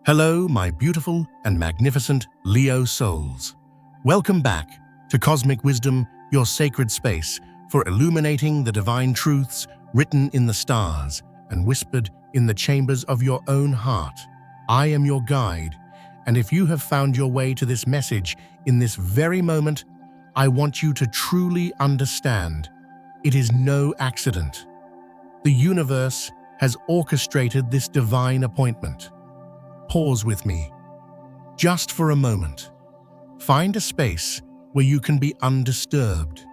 Hello, my beautiful and magnificent Leo souls. Welcome back to Cosmic Wisdom, your sacred space for illuminating the divine truths written in the stars and whispered in the chambers of your own heart. I am your guide, and if you have found your way to this message in this very moment, I want you to truly understand it is no accident. The universe has orchestrated this divine appointment. Pause with me, just for a moment. Find a space where you can be undisturbed.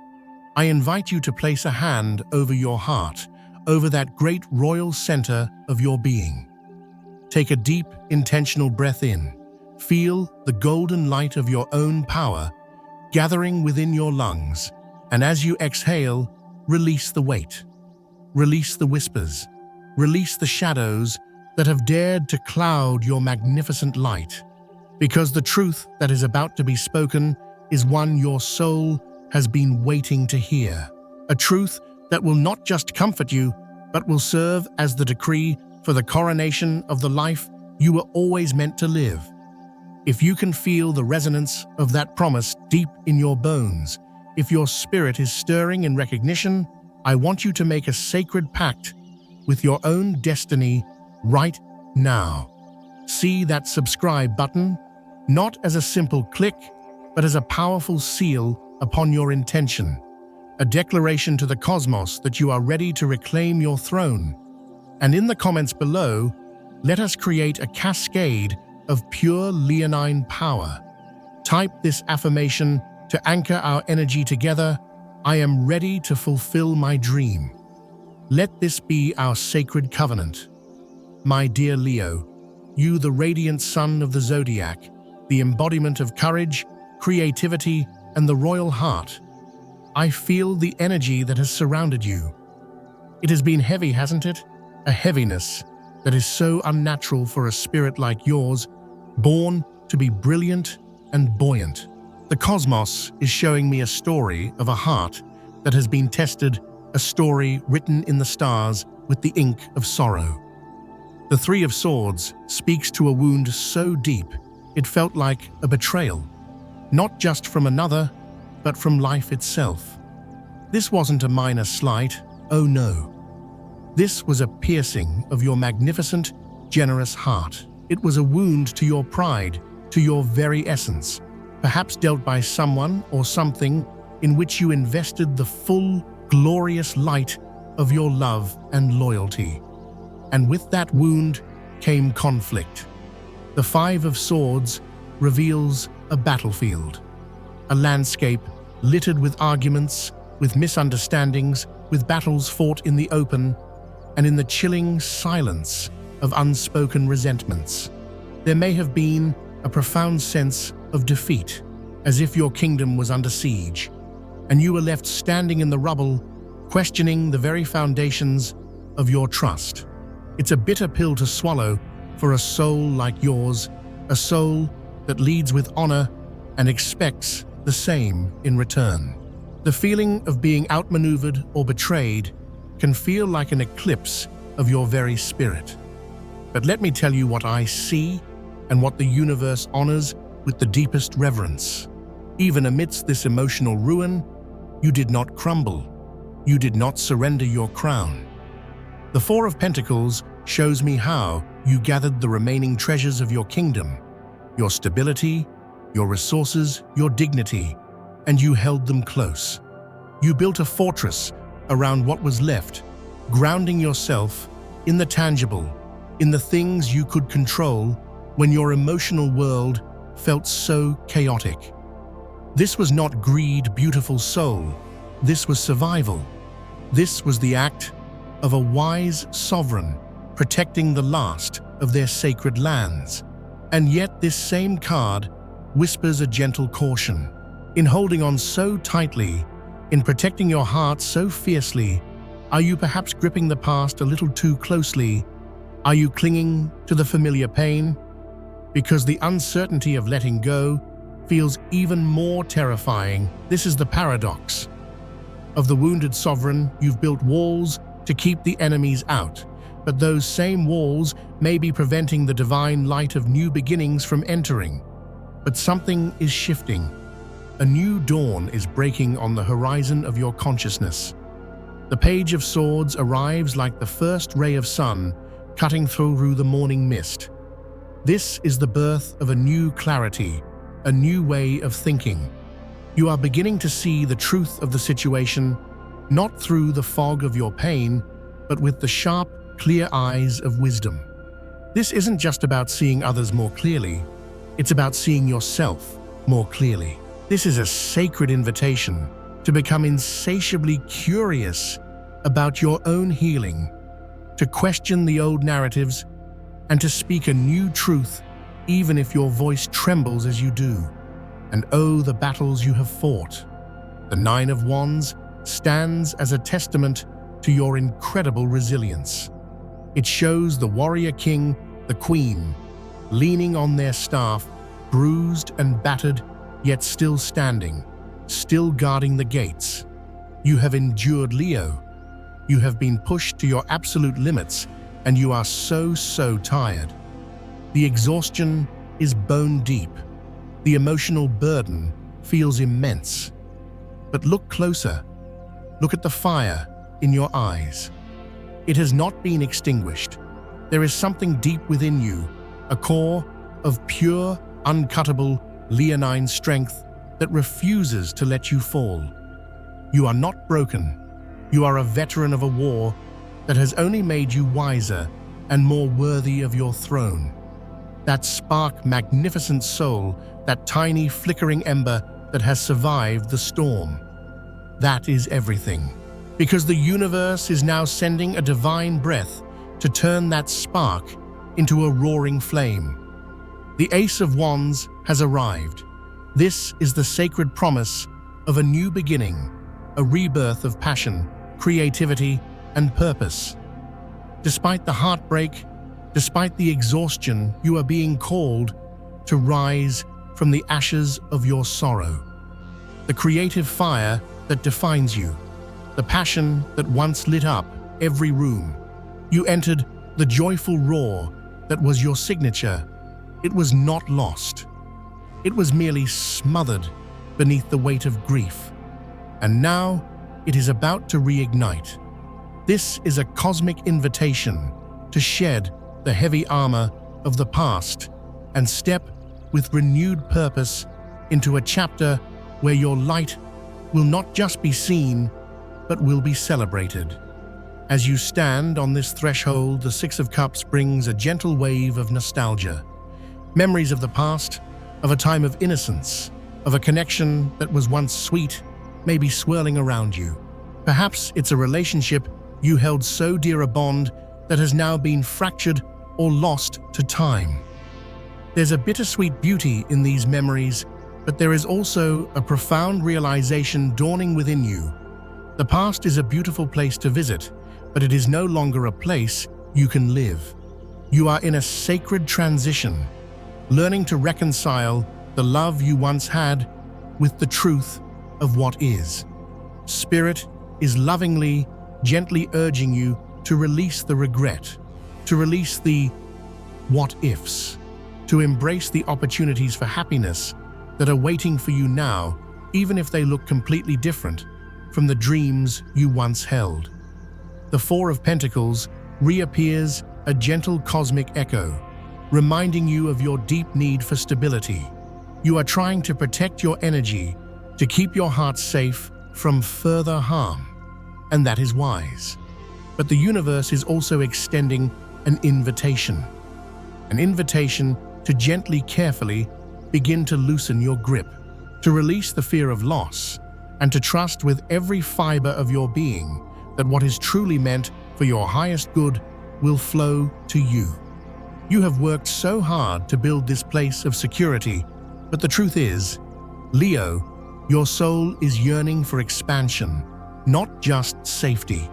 I invite you to place a hand over your heart, over that great royal center of your being. Take a deep, intentional breath in. Feel the golden light of your own power gathering within your lungs, and as you exhale, release the weight. Release the whispers. Release the shadows that have dared to cloud your magnificent light, because the truth that is about to be spoken is one your soul has been waiting to hear. A truth that will not just comfort you, but will serve as the decree for the coronation of the life you were always meant to live. If you can feel the resonance of that promise deep in your bones, if your spirit is stirring in recognition, I want you to make a sacred pact with your own destiny right now. See that subscribe button, not as a simple click, but as a powerful seal upon your intention, a declaration to the cosmos that you are ready to reclaim your throne. And in the comments below, let us create a cascade of pure leonine power. Type this affirmation to anchor our energy together. I am ready to fulfill my dream. Let this be our sacred covenant. My dear Leo, you the radiant sun of the zodiac, the embodiment of courage, creativity, and the royal heart. I feel the energy that has surrounded you. It has been heavy, hasn't it? A heaviness that is so unnatural for a spirit like yours, born to be brilliant and buoyant. The cosmos is showing me a story of a heart that has been tested, a story written in the stars with the ink of sorrow. The Three of Swords speaks to a wound so deep, it felt like a betrayal, not just from another, but from life itself. This wasn't a minor slight, oh no. This was a piercing of your magnificent, generous heart. It was a wound to your pride, to your very essence, perhaps dealt by someone or something in which you invested the full, glorious light of your love and loyalty. And with that wound came conflict. The Five of Swords reveals a battlefield, a landscape littered with arguments, with misunderstandings, with battles fought in the open, and in the chilling silence of unspoken resentments. There may have been a profound sense of defeat, as if your kingdom was under siege, and you were left standing in the rubble, questioning the very foundations of your trust. It's a bitter pill to swallow for a soul like yours, a soul that leads with honor and expects the same in return. The feeling of being outmaneuvered or betrayed can feel like an eclipse of your very spirit. But let me tell you what I see and what the universe honors with the deepest reverence. Even amidst this emotional ruin, you did not crumble. You did not surrender your crown. The Four of Pentacles shows me how you gathered the remaining treasures of your kingdom, your stability, your resources, your dignity, and you held them close. You built a fortress around what was left, grounding yourself in the tangible, in the things you could control when your emotional world felt so chaotic. This was not greed, beautiful soul. This was survival. This was the act of a wise sovereign protecting the last of their sacred lands. And yet this same card whispers a gentle caution. In holding on so tightly, in protecting your heart so fiercely, are you perhaps gripping the past a little too closely? Are you clinging to the familiar pain? Because the uncertainty of letting go feels even more terrifying. This is the paradox. Of the wounded sovereign, you've built walls to keep the enemies out, but those same walls may be preventing the divine light of new beginnings from entering. But something is shifting. A new dawn is breaking on the horizon of your consciousness. The Page of Swords arrives like the first ray of sun cutting through the morning mist. This is the birth of a new clarity, a new way of thinking. You are beginning to see the truth of the situation, not through the fog of your pain, but with the sharp, clear eyes of wisdom. This isn't just about seeing others more clearly, it's about seeing yourself more clearly. This is a sacred invitation to become insatiably curious about your own healing, to question the old narratives, and to speak a new truth even if your voice trembles as you do. And oh, the battles you have fought. The Nine of Wands stands as a testament to your incredible resilience. It shows the warrior king, the queen, leaning on their staff, bruised and battered, yet still standing, still guarding the gates. You have endured, Leo. You have been pushed to your absolute limits, and you are so tired. The exhaustion is bone deep. The emotional burden feels immense. But look closer. Look at the fire in your eyes. It has not been extinguished. There is something deep within you, a core of pure, uncuttable, leonine strength that refuses to let you fall. You are not broken. You are a veteran of a war that has only made you wiser and more worthy of your throne. That spark, magnificent soul, that tiny flickering ember that has survived the storm. That is everything. Because the universe is now sending a divine breath to turn that spark into a roaring flame. The Ace of Wands has arrived. This is the sacred promise of a new beginning, a rebirth of passion, creativity, and purpose. Despite the heartbreak, despite the exhaustion, you are being called to rise from the ashes of your sorrow. The creative fire that defines you, the passion that once lit up every room. You entered the joyful roar that was your signature. It was not lost. It was merely smothered beneath the weight of grief. And now it is about to reignite. This is a cosmic invitation to shed the heavy armor of the past and step with renewed purpose into a chapter where your light will not just be seen, but will be celebrated. As you stand on this threshold, the Six of Cups brings a gentle wave of nostalgia. Memories of the past, of a time of innocence, of a connection that was once sweet, may be swirling around you. Perhaps it's a relationship you held so dear, a bond that has now been fractured or lost to time. There's a bittersweet beauty in these memories, but there is also a profound realization dawning within you. The past is a beautiful place to visit, but it is no longer a place you can live. You are in a sacred transition, learning to reconcile the love you once had with the truth of what is. Spirit is lovingly, gently urging you to release the regret, to release the what-ifs, to embrace the opportunities for happiness that are waiting for you now, even if they look completely different from the dreams you once held. The Four of Pentacles reappears, a gentle cosmic echo, reminding you of your deep need for stability. You are trying to protect your energy, to keep your heart safe from further harm, and that is wise. But the universe is also extending an invitation to gently, carefully begin to loosen your grip, to release the fear of loss, and to trust with every fiber of your being that what is truly meant for your highest good will flow to you. You have worked so hard to build this place of security, but the truth is, Leo, your soul is yearning for expansion, not just safety.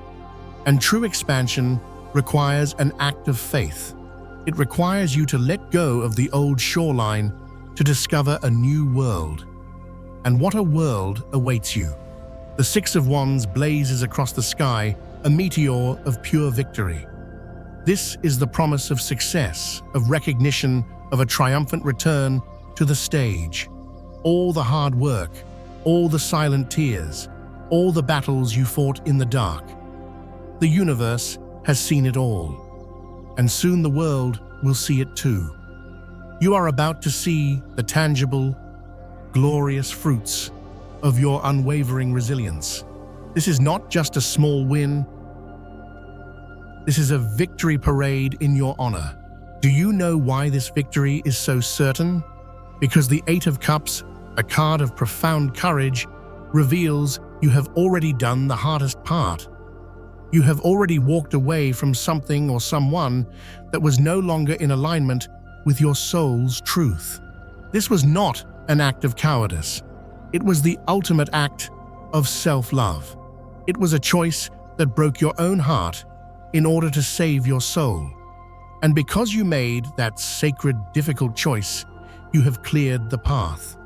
And true expansion requires an act of faith. It requires you to let go of the old shoreline to discover a new world. And what a world awaits you. The Six of Wands blazes across the sky, a meteor of pure victory. This is the promise of success, of recognition, of a triumphant return to the stage. All the hard work, all the silent tears, all the battles you fought in the dark. The universe has seen it all, and soon the world will see it too. You are about to see the tangible, glorious fruits of your unwavering resilience. This is not just a small win. This is a victory parade in your honor. Do you know why this victory is so certain? Because the Eight of Cups, a card of profound courage, reveals you have already done the hardest part. You have already walked away from something or someone that was no longer in alignment with your soul's truth. This was not an act of cowardice. It was the ultimate act of self-love. It was a choice that broke your own heart in order to save your soul. And because you made that sacred, difficult choice, you have cleared the path.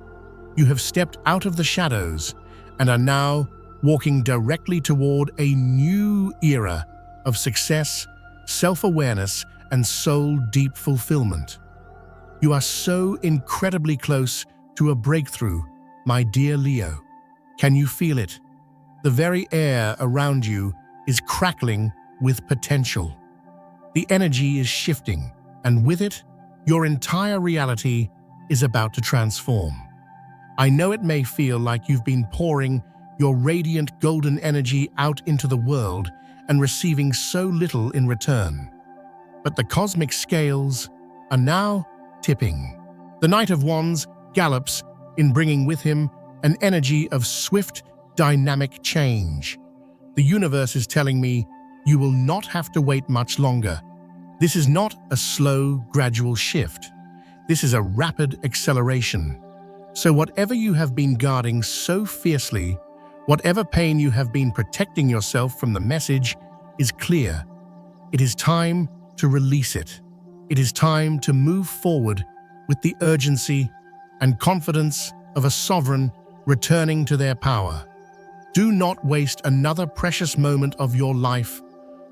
You have stepped out of the shadows and are now walking directly toward a new era of success, self-awareness, and soul-deep fulfillment. You are so incredibly close to a breakthrough, my dear Leo. Can you feel it? The very air around you is crackling with potential. The energy is shifting, and with it, your entire reality is about to transform. I know it may feel like you've been pouring your radiant golden energy out into the world and receiving so little in return. But the cosmic scales are now tipping. The Knight of Wands gallops in, bringing with him an energy of swift, dynamic change. The universe is telling me you will not have to wait much longer. This is not a slow, gradual shift. This is a rapid acceleration. So whatever you have been guarding so fiercely, whatever pain you have been protecting yourself from, the message is clear. It is time to release it. It is time to move forward with the urgency and confidence of a sovereign returning to their power. Do not waste another precious moment of your life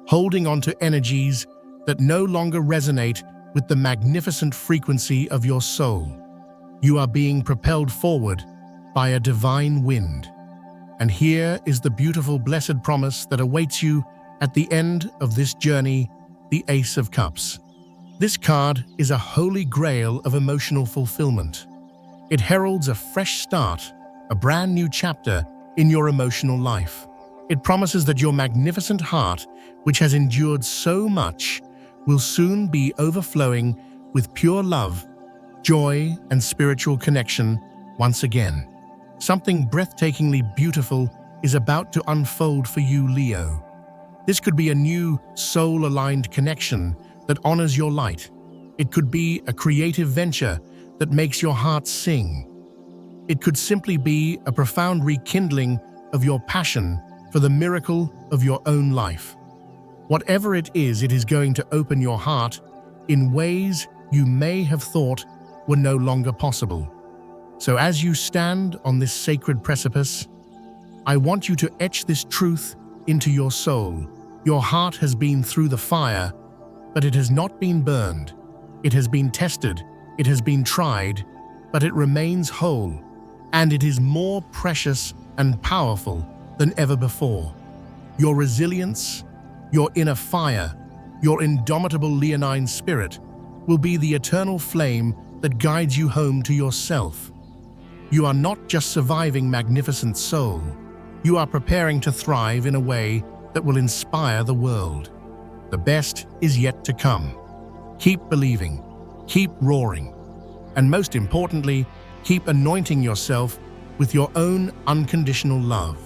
holding on to energies that no longer resonate with the magnificent frequency of your soul. You are being propelled forward by a divine wind. And here is the beautiful, blessed promise that awaits you at the end of this journey, the Ace of Cups. This card is a holy grail of emotional fulfillment. It heralds a fresh start, a brand new chapter in your emotional life. It promises that your magnificent heart, which has endured so much, will soon be overflowing with pure love, joy, and spiritual connection once again. Something breathtakingly beautiful is about to unfold for you, Leo. This could be a new, soul-aligned connection that honors your light. It could be a creative venture that makes your heart sing. It could simply be a profound rekindling of your passion for the miracle of your own life. Whatever it is going to open your heart in ways you may have thought were no longer possible. So as you stand on this sacred precipice, I want you to etch this truth into your soul. Your heart has been through the fire, but it has not been burned. It has been tested, it has been tried, but it remains whole, and it is more precious and powerful than ever before. Your resilience, your inner fire, your indomitable leonine spirit will be the eternal flame that guides you home to yourself. You are not just surviving, magnificent soul. You are preparing to thrive in a way that will inspire the world. The best is yet to come. Keep believing, keep roaring, and most importantly, keep anointing yourself with your own unconditional love.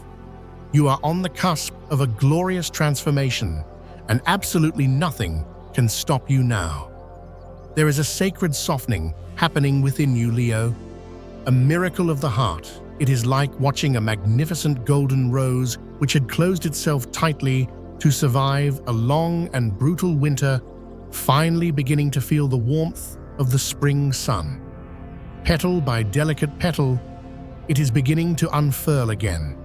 You are on the cusp of a glorious transformation, and absolutely nothing can stop you now. There is a sacred softening happening within you, Leo, a miracle of the heart. It is like watching a magnificent golden rose which had closed itself tightly to survive a long and brutal winter, finally beginning to feel the warmth of the spring sun. Petal by delicate petal, it is beginning to unfurl again.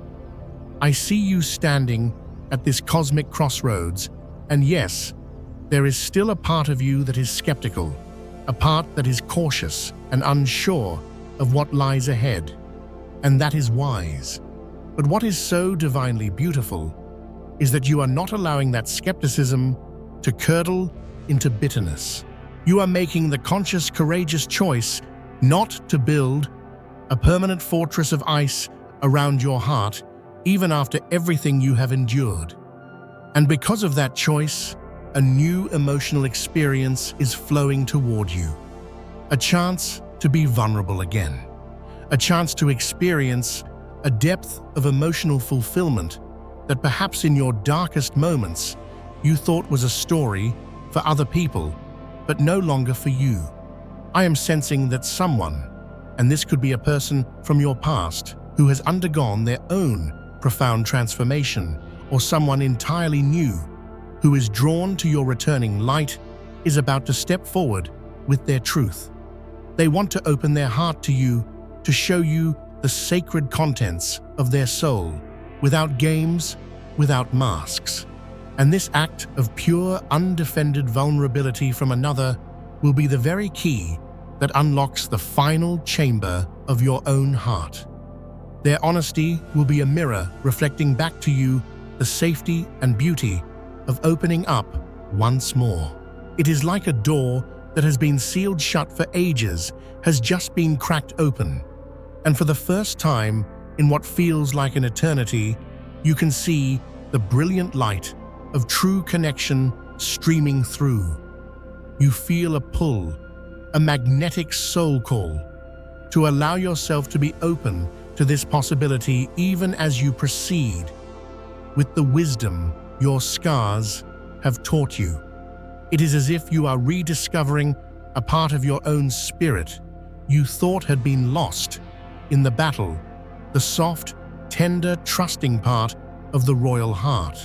I see you standing at this cosmic crossroads, and yes, There is still a part of you that is skeptical, a part that is cautious and unsure of what lies ahead, and that is wise. But what is so divinely beautiful is that you are not allowing that skepticism to curdle into bitterness. You are making the conscious, courageous choice not to build a permanent fortress of ice around your heart, even after everything you have endured. And because of that choice, a new emotional experience is flowing toward you. A chance to be vulnerable again. A chance to experience a depth of emotional fulfillment that perhaps in your darkest moments you thought was a story for other people, but no longer for you. I am sensing that someone, and this could be a person from your past, who has undergone their own profound transformation, or someone entirely new, who is drawn to your returning light, is about to step forward with their truth. They want to open their heart to you, to show you the sacred contents of their soul, without games, without masks. And this act of pure, undefended vulnerability from another will be the very key that unlocks the final chamber of your own heart. Their honesty will be a mirror reflecting back to you the safety and beauty of opening up once more. It is like a door that has been sealed shut for ages has just been cracked open, and for the first time in what feels like an eternity, you can see the brilliant light of true connection streaming through. You feel a pull, a magnetic soul call, to allow yourself to be open to this possibility even as you proceed with the wisdom your scars have taught you. It is as if you are rediscovering a part of your own spirit you thought had been lost in the battle, the soft, tender, trusting part of the royal heart.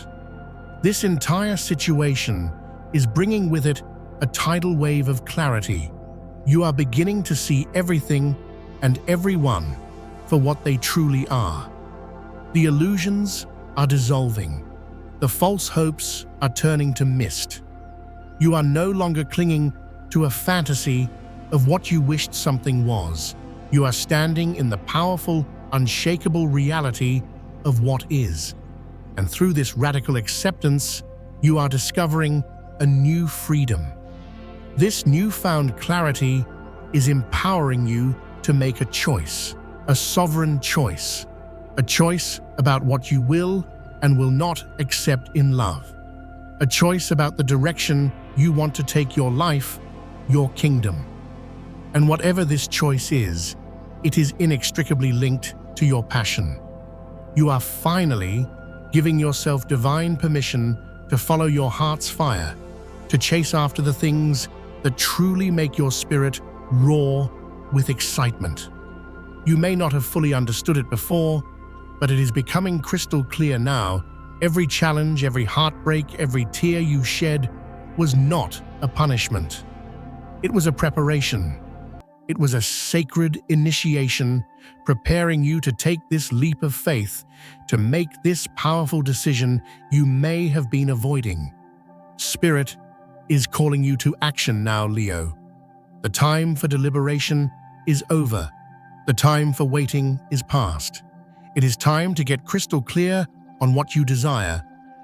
This entire situation is bringing with it a tidal wave of clarity. You are beginning to see everything and everyone for what they truly are. The illusions are dissolving. The false hopes are turning to mist. You are no longer clinging to a fantasy of what you wished something was. You are standing in the powerful, unshakable reality of what is. And through this radical acceptance, you are discovering a new freedom. This newfound clarity is empowering you to make a choice, a sovereign choice, a choice about what you will and will not accept in love, a choice about the direction you want to take your life, your kingdom. And whatever this choice is, it is inextricably linked to your passion. You are finally giving yourself divine permission to follow your heart's fire, to chase after the things that truly make your spirit roar with excitement. You may not have fully understood it before, but it is becoming crystal clear now. Every challenge, every heartbreak, every tear you shed was not a punishment. It was a preparation. It was a sacred initiation, preparing you to take this leap of faith, to make this powerful decision you may have been avoiding. Spirit is calling you to action now, Leo. The time for deliberation is over. The time for waiting is past. It is time to get crystal clear on what you desire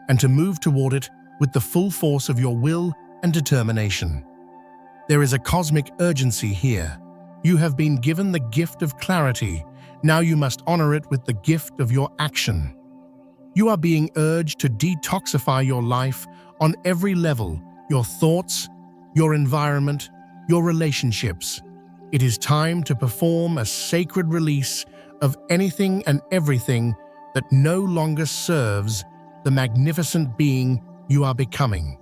and to move toward it with the full force of your will and determination. There is a cosmic urgency here. You have been given the gift of clarity. Now you must honor it with the gift of your action. You are being urged to detoxify your life on every level, your thoughts, your environment, your relationships. It is time to perform a sacred release of anything and everything that no longer serves the magnificent being you are becoming.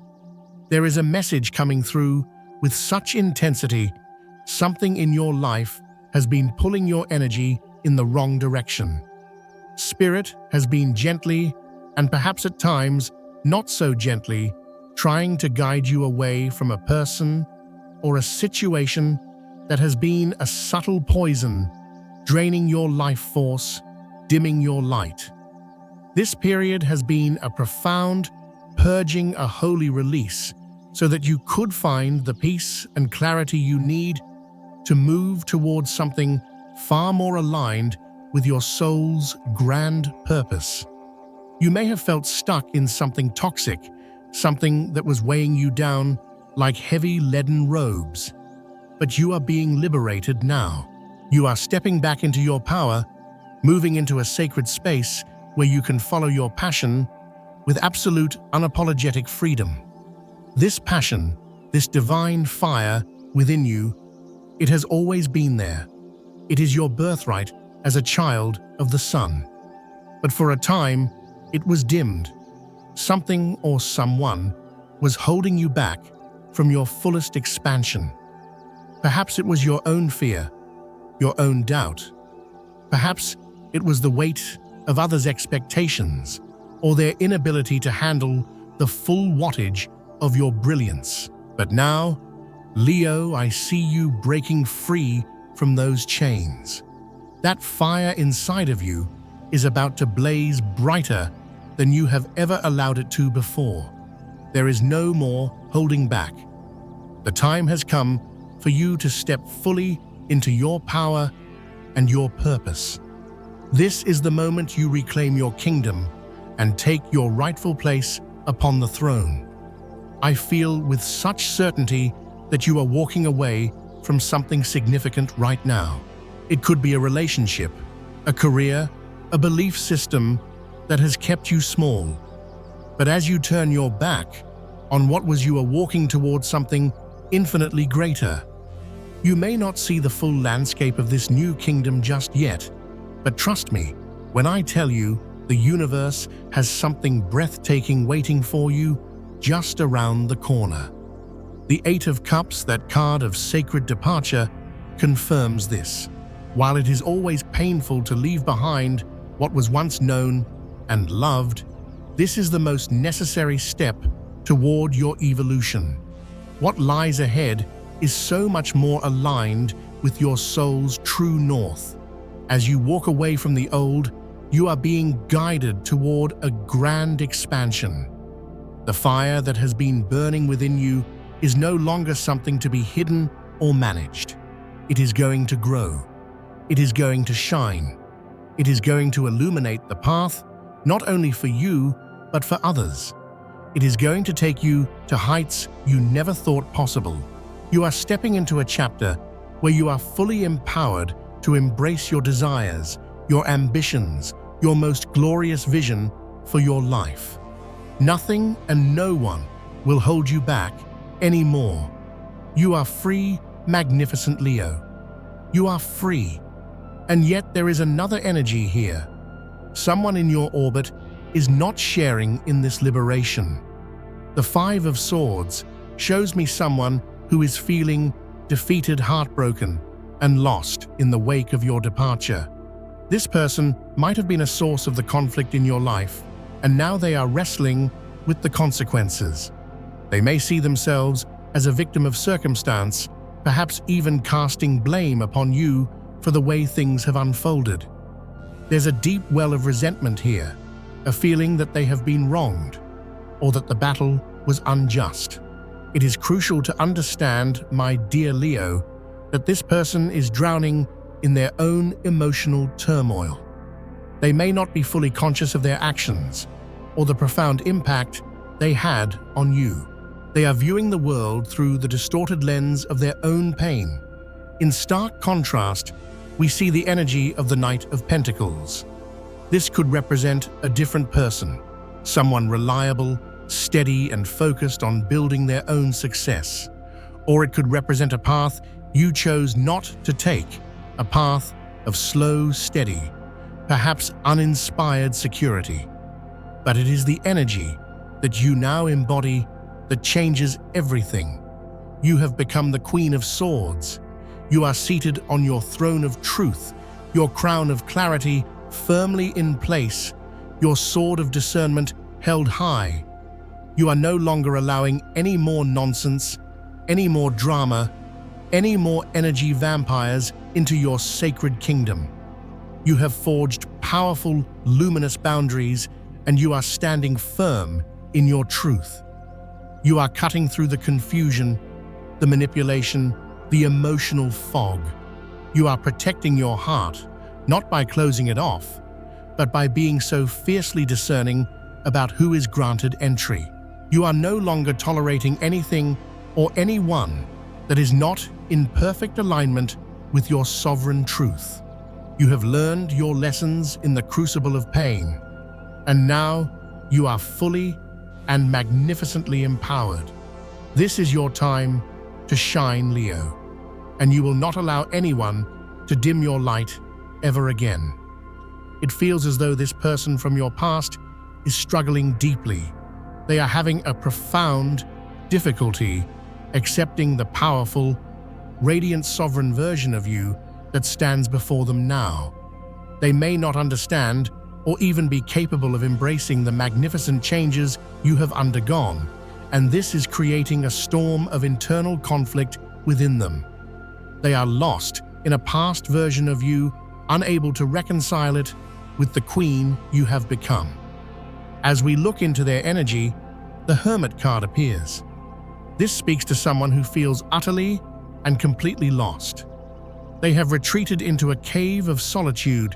There is a message coming through with such intensity. Something in your life has been pulling your energy in the wrong direction. Spirit has been gently, and perhaps at times not so gently, trying to guide you away from a person or a situation that has been a subtle poison, draining your life force, dimming your light. This period has been a profound purging, a holy release, so that you could find the peace and clarity you need to move towards something far more aligned with your soul's grand purpose. You may have felt stuck in something toxic, something that was weighing you down like heavy leaden robes. But you are being liberated now. You are stepping back into your power, moving into a sacred space where you can follow your passion with absolute, unapologetic freedom. This passion, this divine fire within you, it has always been there. It is your birthright as a child of the sun. But for a time, it was dimmed. Something or someone was holding you back from your fullest expansion. Perhaps it was your own fear, your own doubt. Perhaps it was the weight of others' expectations or their inability to handle the full wattage of your brilliance. But now, Leo, I see you breaking free from those chains. That fire inside of you is about to blaze brighter than you have ever allowed it to before. There is no more holding back. The time has come for you to step fully into your power and your purpose. This is the moment you reclaim your kingdom and take your rightful place upon the throne. I feel with such certainty that you are walking away from something significant right now. It could be a relationship, a career, a belief system that has kept you small. But as you turn your back on what was, you are walking towards something infinitely greater. You may not see the full landscape of this new kingdom just yet, but trust me when I tell you the universe has something breathtaking waiting for you just around the corner. The Eight of Cups, that card of sacred departure, confirms this. While it is always painful to leave behind what was once known and loved, this is the most necessary step toward your evolution. What lies ahead is so much more aligned with your soul's true north. As you walk away from the old, you are being guided toward a grand expansion. The fire that has been burning within you is no longer something to be hidden or managed. It is going to grow. It is going to shine. It is going to illuminate the path, not only for you, but for others. It is going to take you to heights you never thought possible. You are stepping into a chapter where you are fully empowered to embrace your desires, your ambitions, your most glorious vision for your life. Nothing and no one will hold you back anymore. You are free, magnificent Leo. You are free. And yet there is another energy here. Someone in your orbit is not sharing in this liberation. The Five of Swords shows me someone who is feeling defeated, heartbroken, and lost in the wake of your departure. This person might have been a source of the conflict in your life, and now they are wrestling with the consequences. They may see themselves as a victim of circumstance, perhaps even casting blame upon you for the way things have unfolded. There's a deep well of resentment here, a feeling that they have been wronged, or that the battle was unjust. It is crucial to understand, my dear Leo, that this person is drowning in their own emotional turmoil. They may not be fully conscious of their actions or the profound impact they had on you. They are viewing the world through the distorted lens of their own pain. In stark contrast, we see the energy of the Knight of Pentacles. This could represent a different person, someone reliable, steady, and focused on building their own success. Or it could represent a path you chose not to take, a path of slow, steady, perhaps uninspired security. But it is the energy that you now embody that changes everything. You have become the Queen of Swords. You are seated on your throne of truth, your crown of clarity firmly in place, your sword of discernment held high. You are no longer allowing any more nonsense, any more drama, any more energy vampires into your sacred kingdom. You have forged powerful, luminous boundaries, and you are standing firm in your truth. You are cutting through the confusion, the manipulation, the emotional fog. You are protecting your heart, not by closing it off, but by being so fiercely discerning about who is granted entry. You are no longer tolerating anything or anyone that is not in perfect alignment with your sovereign truth. You have learned your lessons in the crucible of pain, and now you are fully and magnificently empowered. This is your time to shine, Leo, and you will not allow anyone to dim your light ever again. It feels as though this person from your past is struggling deeply. They are having a profound difficulty accepting the powerful, radiant sovereign version of you that stands before them now. They may not understand or even be capable of embracing the magnificent changes you have undergone, and this is creating a storm of internal conflict within them. They are lost in a past version of you, unable to reconcile it with the queen you have become. As we look into their energy, the Hermit card appears. This speaks to someone who feels utterly and completely lost. They have retreated into a cave of solitude,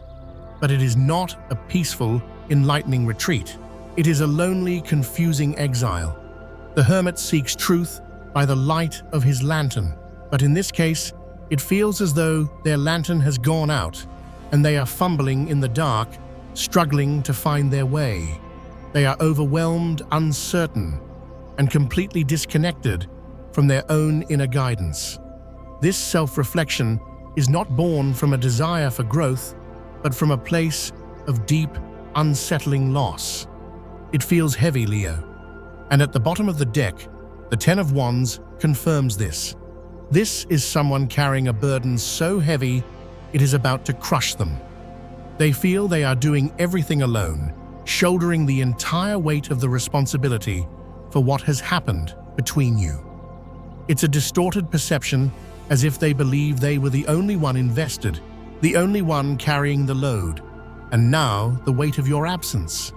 but it is not a peaceful, enlightening retreat. It is a lonely, confusing exile. The Hermit seeks truth by the light of his lantern, but in this case, it feels as though their lantern has gone out and they are fumbling in the dark, struggling to find their way. They are overwhelmed, uncertain, and completely disconnected from their own inner guidance. This self-reflection is not born from a desire for growth, but from a place of deep, unsettling loss. It feels heavy, Leo. And at the bottom of the deck, the Ten of Wands confirms this. This is someone carrying a burden so heavy, it is about to crush them. They feel they are doing everything alone, shouldering the entire weight of the responsibility for what has happened between you. It's a distorted perception, as if they believe they were the only one invested, the only one carrying the load, and now the weight of your absence,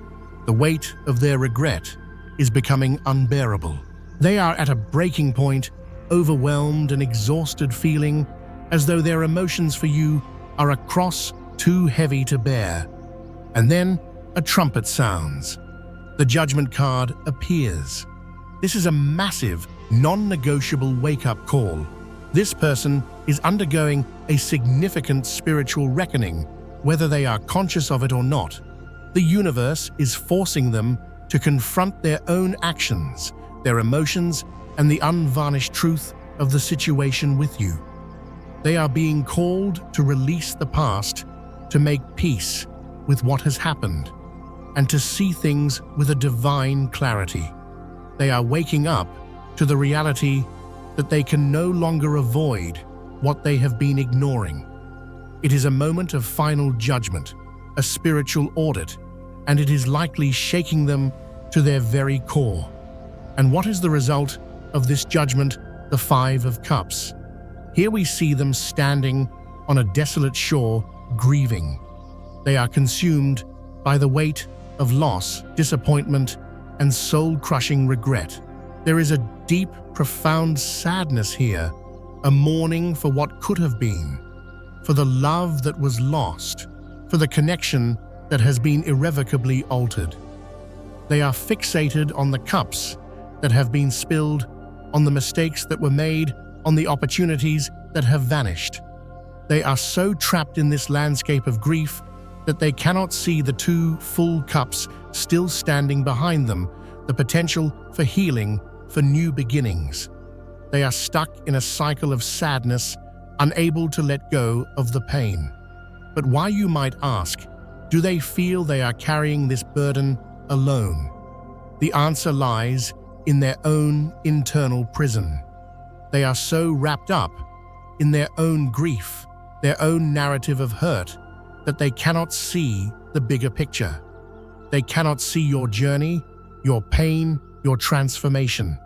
the weight of their regret, is becoming unbearable. They are at a breaking point, overwhelmed and exhausted, feeling as though their emotions for you are a cross too heavy to bear. And then a trumpet sounds. The Judgment card appears. This is a massive, non-negotiable wake-up call. This person is undergoing a significant spiritual reckoning, whether they are conscious of it or not. The universe is forcing them to confront their own actions, their emotions, and the unvarnished truth of the situation with you. They are being called to release the past, to make peace with what has happened, and to see things with a divine clarity. They are waking up to the reality that they can no longer avoid what they have been ignoring. It is a moment of final judgment, a spiritual audit, and it is likely shaking them to their very core. And what is the result of this judgment? The Five of Cups. Here we see them standing on a desolate shore, grieving. They are consumed by the weight of loss, disappointment, and soul-crushing regret. There is a deep, profound sadness here, a mourning for what could have been, for the love that was lost, for the connection that has been irrevocably altered. They are fixated on the cups that have been spilled, on the mistakes that were made, on the opportunities that have vanished. They are so trapped in this landscape of grief that they cannot see the two full cups still standing behind them, the potential for healing, for new beginnings. They are stuck in a cycle of sadness, unable to let go of the pain. But why, you might ask, do they feel they are carrying this burden alone? The answer lies in their own internal prison. They are so wrapped up in their own grief, their own narrative of hurt, that they cannot see the bigger picture. They cannot see your journey, your pain, your transformation.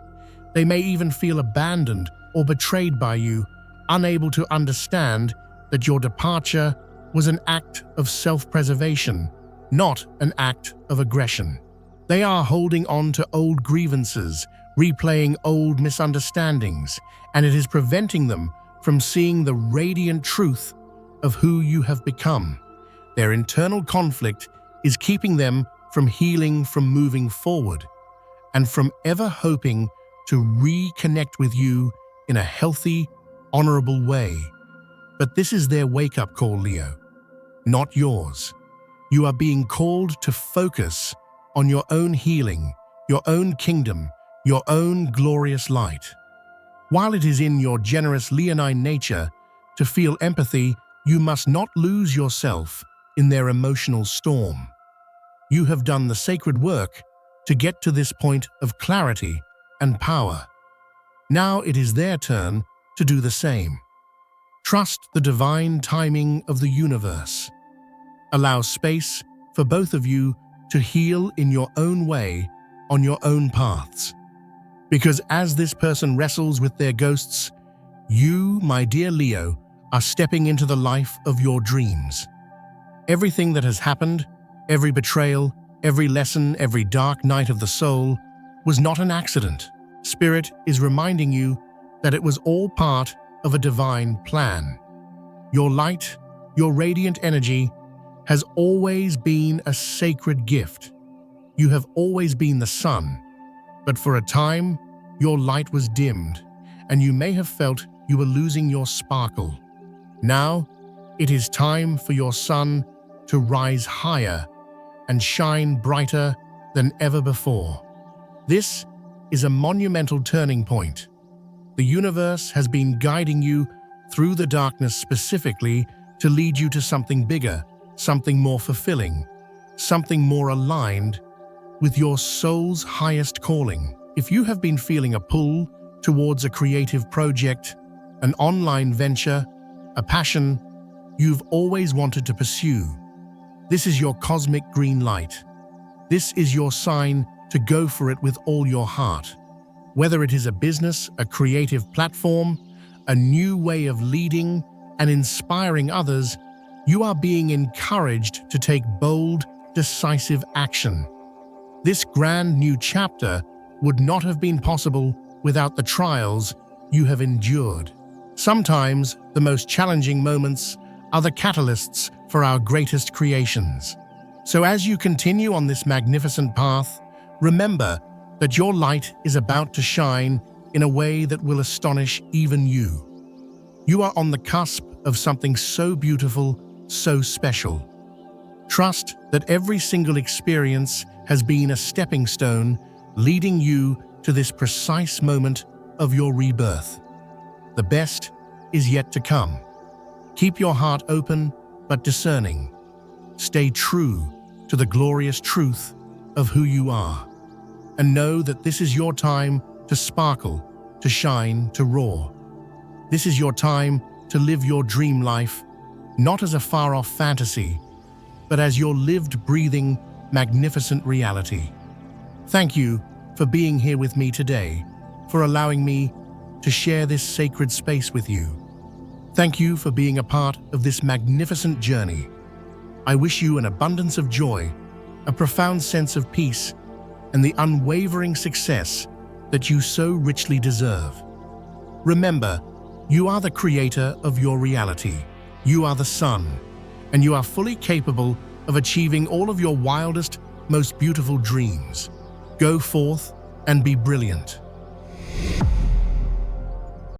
They may even feel abandoned or betrayed by you, unable to understand that your departure was an act of self-preservation, not an act of aggression. They are holding on to old grievances, replaying old misunderstandings, and it is preventing them from seeing the radiant truth of who you have become. Their internal conflict is keeping them from healing, from moving forward, and from ever hoping to reconnect with you in a healthy, honorable way. But this is their wake-up call, Leo, not yours. You are being called to focus on your own healing, your own kingdom, your own glorious light. While it is in your generous leonine nature to feel empathy, you must not lose yourself in their emotional storm. You have done the sacred work to get to this point of clarity and power. Now it is their turn to do the same. Trust the divine timing of the universe. Allow space for both of you to heal in your own way, on your own paths. Because as this person wrestles with their ghosts, you, my dear Leo, are stepping into the life of your dreams. Everything that has happened, every betrayal, every lesson, every dark night of the soul, was not an accident. Spirit is reminding you that it was all part of a divine plan. Your light, your radiant energy, has always been a sacred gift. You have always been the sun, but for a time, your light was dimmed, and you may have felt you were losing your sparkle. Now, it is time for your sun to rise higher and shine brighter than ever before. This is a monumental turning point. The universe has been guiding you through the darkness specifically to lead you to something bigger, something more fulfilling, something more aligned with your soul's highest calling. If you have been feeling a pull towards a creative project, an online venture, a passion you've always wanted to pursue, this is your cosmic green light. This is your sign to go for it with all your heart. Whether it is a business, a creative platform, a new way of leading and inspiring others, you are being encouraged to take bold, decisive action. This grand new chapter would not have been possible without the trials you have endured. Sometimes the most challenging moments are the catalysts for our greatest creations. So as you continue on this magnificent path, remember that your light is about to shine in a way that will astonish even you. You are on the cusp of something so beautiful, so special. Trust that every single experience has been a stepping stone leading you to this precise moment of your rebirth. The best is yet to come. Keep your heart open but discerning. Stay true to the glorious truth of who you are. And know that this is your time to sparkle, to shine, to roar. This is your time to live your dream life, not as a far-off fantasy, but as your lived, breathing, magnificent reality. Thank you for being here with me today, for allowing me to share this sacred space with you. Thank you for being a part of this magnificent journey. I wish you an abundance of joy, a profound sense of peace, and the unwavering success that you so richly deserve. Remember, you are the creator of your reality. You are the sun, and you are fully capable of achieving all of your wildest, most beautiful dreams. Go forth and be brilliant.